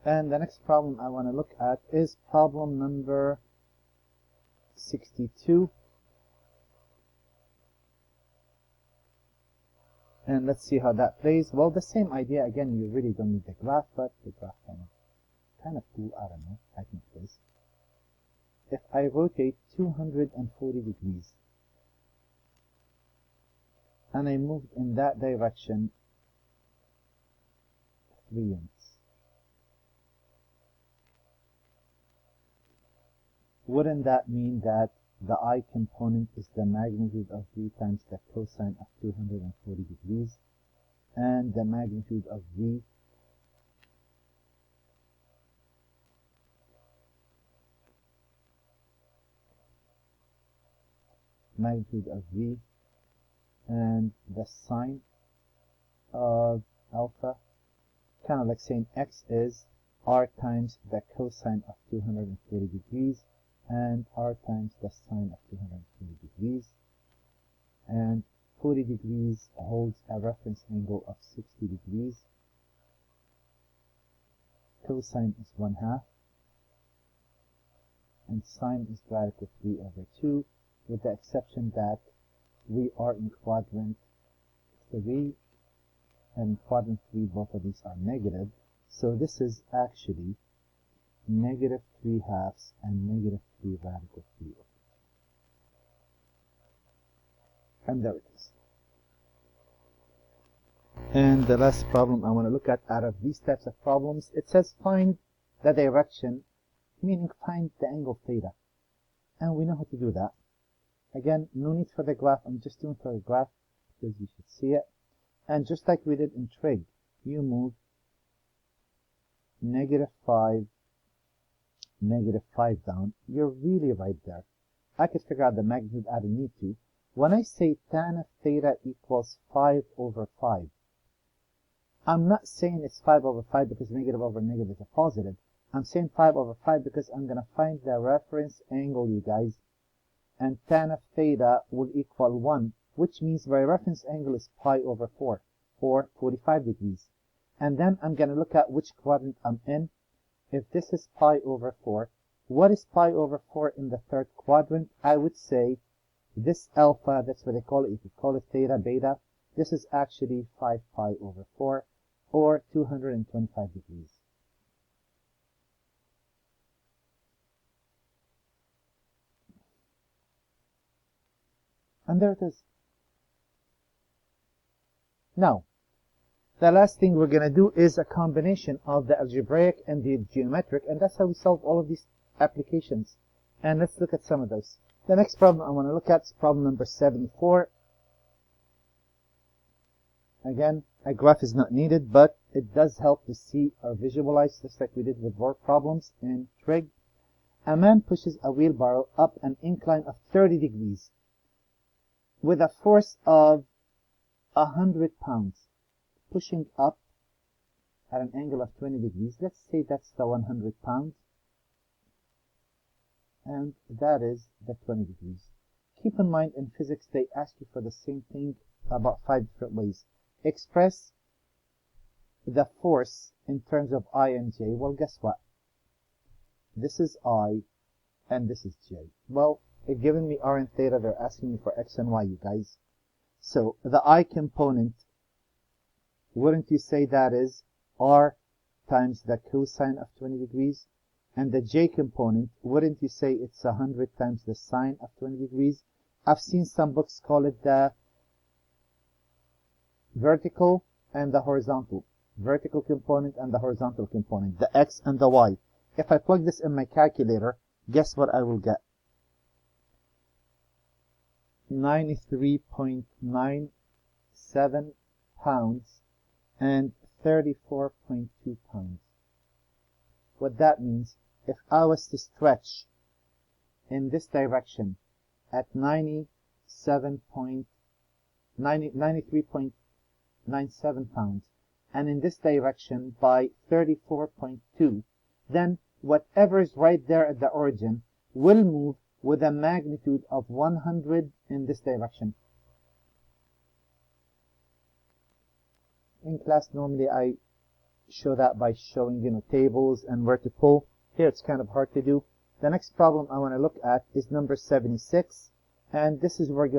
And the next problem I want to look at is problem number 62. And let's see how that plays. Well, the same idea again. You really don't need the graph, but the graph kind of cool. I don't know. I think it is. If I rotate 240 degrees and I moved in that direction 3 units, wouldn't that mean that the I component is the magnitude of V times the cosine of 240 degrees, and the magnitude of V and the sine of alpha, kind of like saying X is R times the cosine of 240 degrees and R times the sine of 240 degrees, and 40 degrees holds a reference angle of 60 degrees. Cosine is 1/2 and sine is radical 3/2, with the exception that we are in quadrant 3, and quadrant 3 both of these are negative, so this is actually negative 3/2 and negative 3 radical 3. And there it is. And the last problem I want to look at out of these types of problems, it says find the direction, meaning find the angle theta. And we know how to do that. Again, no need for the graph. I'm just doing for the graph because you should see it. And just like we did in trig, you move -5, -5 down. You're really right there. I could figure out the magnitude. I don't need to. When I say tan of theta equals 5/5, I'm not saying it's 5/5 because negative over negative is a positive. I'm saying 5/5 because I'm going to find the reference angle, you guys. And tan of theta will equal 1, which means my reference angle is pi/4, or 45 degrees. And then I'm going to look at which quadrant I'm in. If this is pi/4, what is pi/4 in the third quadrant? I would say this alpha, that's what they call it. If you call it theta, beta, this is actually 5 pi/4, or 225 degrees. And there it is. Now, the last thing we're going to do is a combination of the algebraic and the geometric, and that's how we solve all of these applications. And let's look at some of those. The next problem I want to look at is problem number 74. Again, a graph is not needed, but it does help to see or visualize, just like we did with work problems in trig. A man pushes a wheelbarrow up an incline of 30 degrees with a force of 100 pounds, pushing up at an angle of 20 degrees. Let's say that's the 100 pounds, and that is the 20 degrees. Keep in mind, in physics, they ask you for the same thing about 5 different ways. Express the force in terms of I and J. Well, guess what? This is I, and this is J. Well, they've given me R and theta. They're asking me for X and Y, you guys. So the I component, wouldn't you say that is R times the cosine of 20 degrees? And the J component, wouldn't you say it's 100 times the sine of 20 degrees? I've seen some books call it the vertical and the horizontal. Vertical component and the horizontal component. The X and the Y. If I plug this in my calculator, guess what I will get? 93.97 pounds and 34.2 pounds. What that means, if I was to stretch in this direction at 93.97 pounds, and in this direction by 34.2, then whatever is right there at the origin will move with a magnitude of 100 in this direction. In class, normally I show that by showing, tables and where to pull. Here it's kind of hard to do. The next problem I want to look at is number 76, and this is where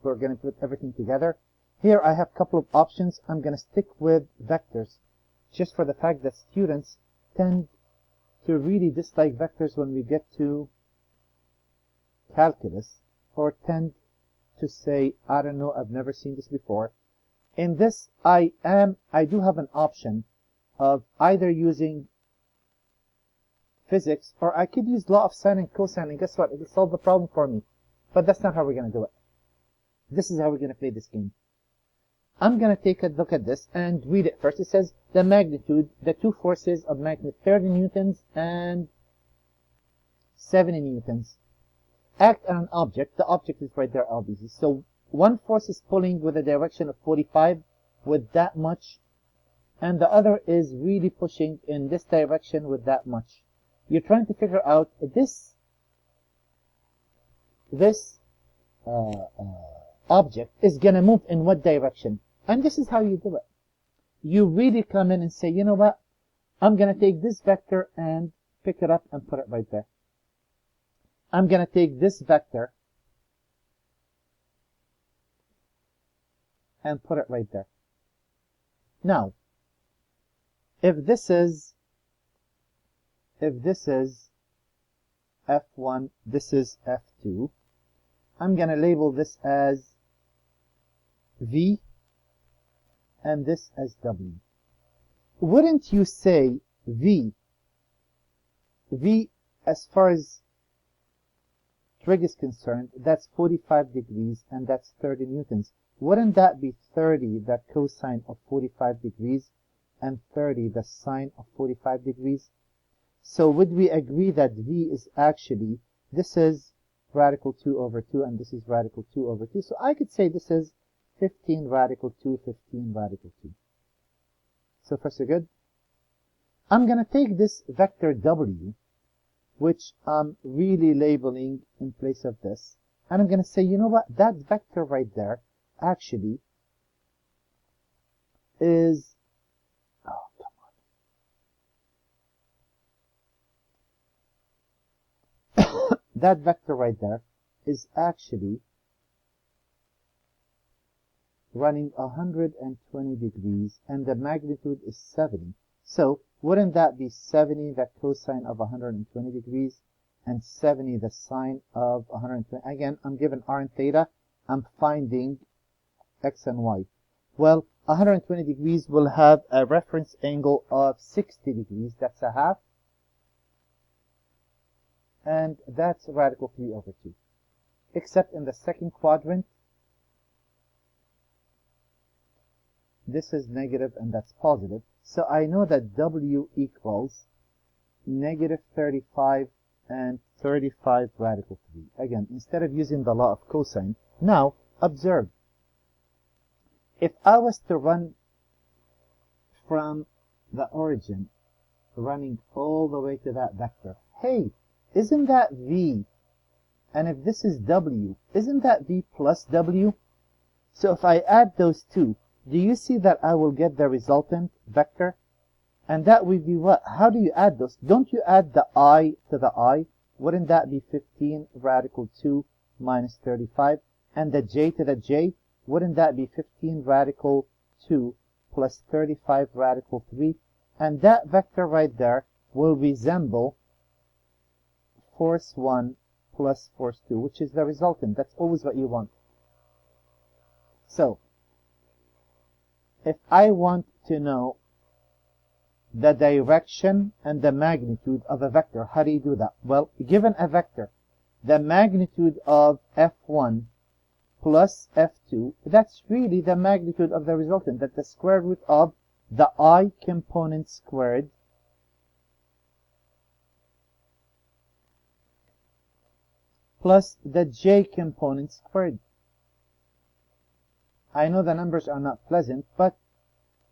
we're gonna put everything together. Here I have a couple of options. I'm gonna stick with vectors, just for the fact that students tend to really dislike vectors when we get to calculus, or tend to say, I don't know, I've never seen this before. In this, I do have an option of either using physics, or I could use law of sine and cosine, and guess what? It'll solve the problem for me. But that's not how we're going to do it. This is how we're going to play this game. I'm going to take a look at this and read it first. It says the magnitude, the two forces of magnitude 30 newtons and 70 newtons act on an object. The object is right there, obviously. So one force is pulling with a direction of 45 with that much, and the other is really pushing in this direction with that much. You're trying to figure out this object is going to move in what direction. And this is how you do it. You really come in and say, you know what? I'm going to take this vector and pick it up and put it right there. I'm going to take this vector and put it right there. Now, if this is F1, this is F2, I'm going to label this as V and this as W. Wouldn't you say V as far as trig is concerned, that's 45 degrees and that's 30 newtons. Wouldn't that be 30 the cosine of 45 degrees and 30 the sine of 45 degrees? So would we agree that V is actually, this is radical 2 over 2 and this is radical 2 over 2. So I could say this is 15 radical 2, 15 radical 2. So far so good. I'm going to take this vector W, which I'm really labeling in place of this, and I'm going to say, you know what, that vector right there actually is, oh, come on. That vector right there is actually running 120 degrees, and the magnitude is 70. So wouldn't that be 70 the cosine of 120 degrees and 70 the sine of 120? Again, I'm given r and theta. I'm finding x and y. Well, 120 degrees will have a reference angle of 60 degrees. That's a half. And that's radical 3 over 2. Except in the second quadrant, this is negative and that's positive. So I know that W equals negative 35 and 35 radical 3. Again, instead of using the law of cosine, now observe. If I was to run from the origin, running all the way to that vector, hey, isn't that V? And if this is W, isn't that V plus W? So if I add those two, do you see that I will get the resultant vector? And that would be what? How do you add those? Don't you add the I to the I? Wouldn't that be 15 radical 2 minus 35? And the J to the J? Wouldn't that be 15 radical 2 plus 35 radical 3? And that vector right there will resemble force 1 plus force 2, which is the resultant. That's always what you want. So, if I want to know the direction and the magnitude of a vector, how do you do that? Well, given a vector, the magnitude of F1 plus F2, that's really the magnitude of the resultant. That's the square root of the I component squared plus the J component squared. I know the numbers are not pleasant, but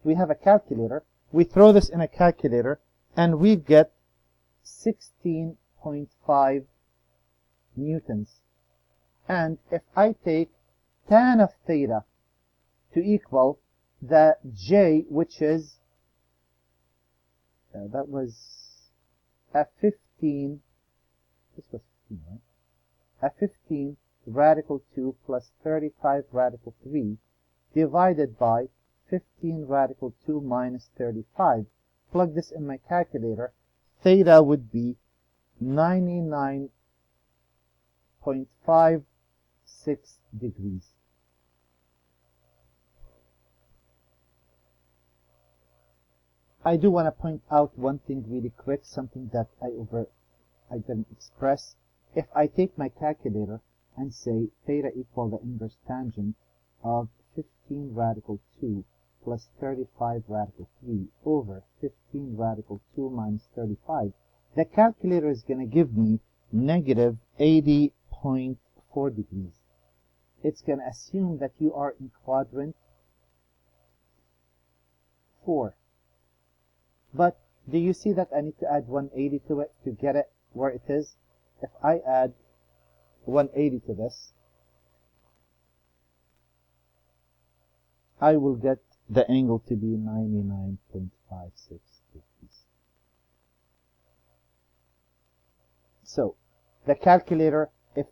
we have a calculator. We throw this in a calculator, and we get 16.5 newtons. And if I take tan of theta to equal the J, which is that was f15, this was 15, right? f15 radical 2 plus 35 radical 3 divided by 15 radical 2 minus 35. Plug this in my calculator. Theta would be 99.56 degrees. I do want to point out one thing really quick, something that I didn't express. If I take my calculator and say theta equal the inverse tangent of 15 radical 2 plus 35 radical 3 over 15 radical 2 minus 35, the calculator is going to give me negative 80.4 degrees. It's going to assume that you are in quadrant 4. But do you see that I need to add 180 to it to get it where it is? If I add 180 to this, I will get the angle to be 99.56 degrees. So, the calculator, if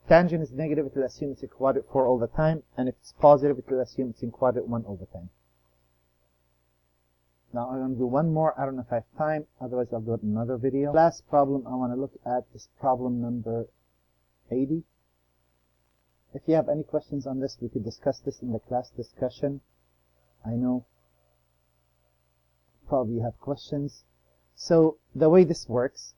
tangent is negative, it will assume it's in quadrant 4 all the time, and if it's positive, it will assume it's in quadrant 1 all the time. Now I'm going to do one more. I don't know if I have time, otherwise I'll do it in another video. Last problem I want to look at is problem number 80. If you have any questions on this, we could discuss this in the class discussion. I know probably you have questions. So the way this works,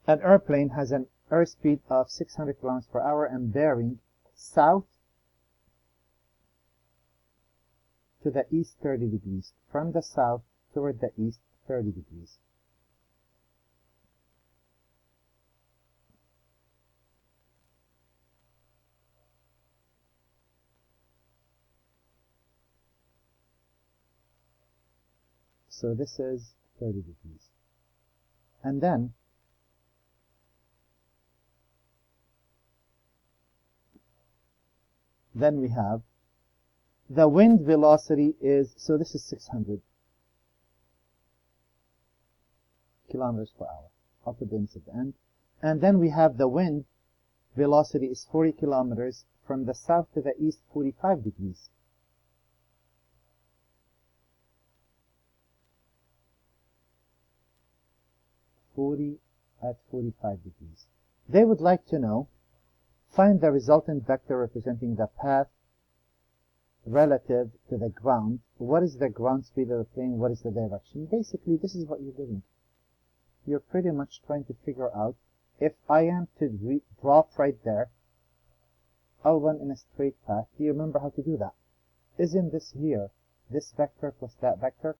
an airplane has an airspeed of 600 kilometers per hour and bearing south to the east 30 degrees, from the south toward the east 30 degrees. So this is 30 degrees. And then we have the wind velocity is, so this is 600 kilometers per hour. I'll put the units at the end. And then we have the wind velocity is 40 kilometers from the south to the east, 45 degrees. At 45 degrees. They would like to know, find the resultant vector representing the path relative to the ground. What is the ground speed of the plane? What is the direction? Basically, this is what you're doing. You're pretty much trying to figure out, if I am to drop right there, I'll run in a straight path. Do you remember how to do that? Isn't this here, this vector plus that vector?